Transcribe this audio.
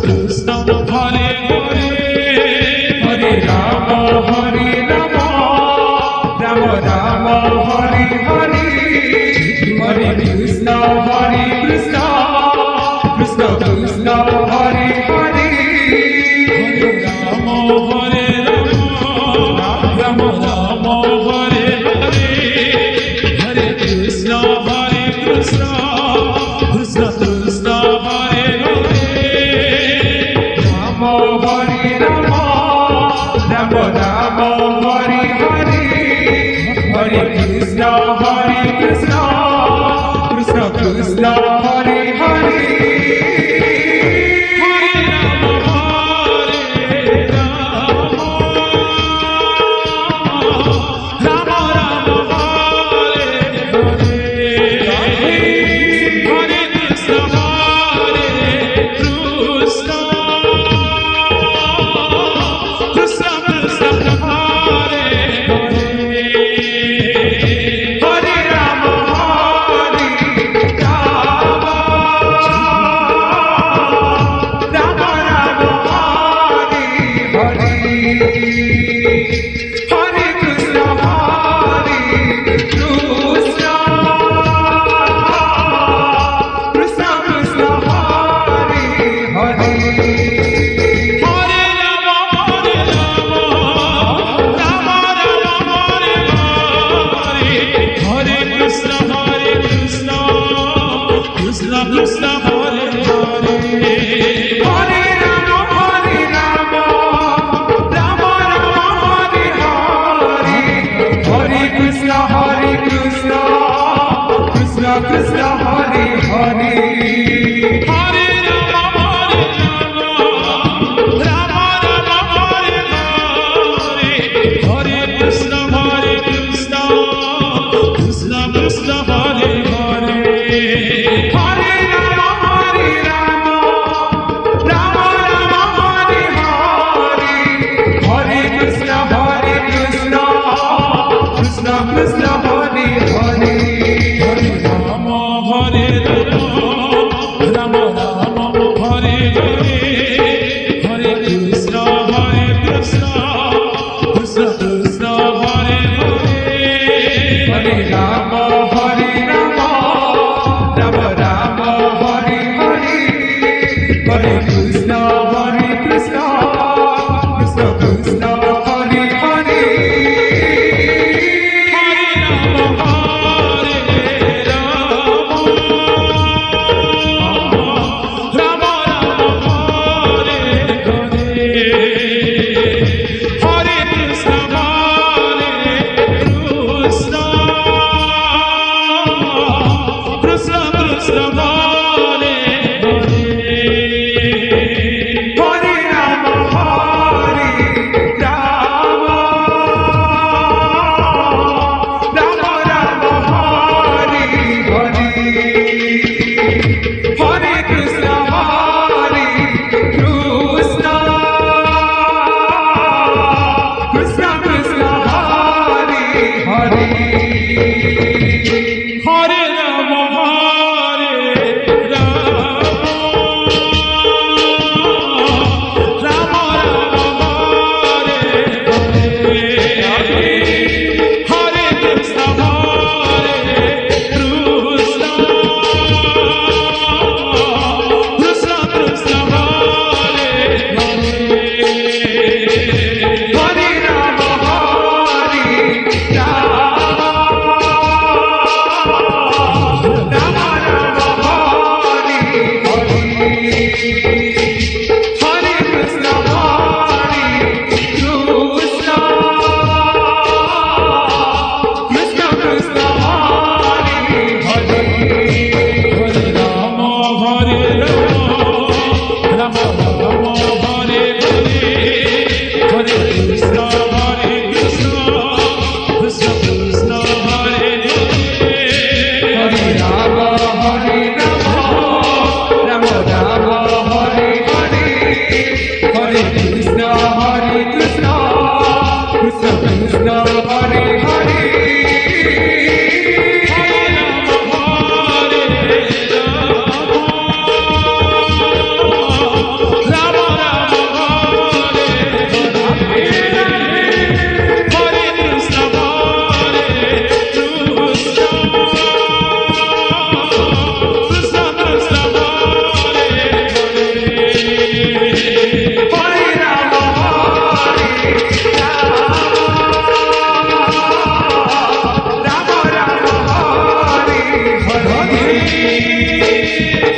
Krishna Hare Hare Hare Rama Hare Rama Rama Rama Hare Hare Hare Krishna Krishna Krishna Hare Hare Hare Rama Hare Rama Rama Rama Hare Hare Hare Krishna Krishna Krishna Hare Hare Rama Hare Rama Rama Rama Hare Hare Hare Krishna Krishna Krishna Hare Hare Krishna Hare Hare Hare Rama Rama Rama Hare Hare Hare Krishna Krishna Krishna Hare Hare Hare Rama Rama Rama Hare Hare Hare Krishna Krishna Krishna Hare Hare Hare Krishna Hare Hare Hare Rama Hare Rama Rama Rama Hare Hare Hare Krishna Krishna Krishna Hare Hare Hare Rama Hare Rama Rama Rama Hare Hare Hare Krishna Krishna Krishna Hare Hare Hare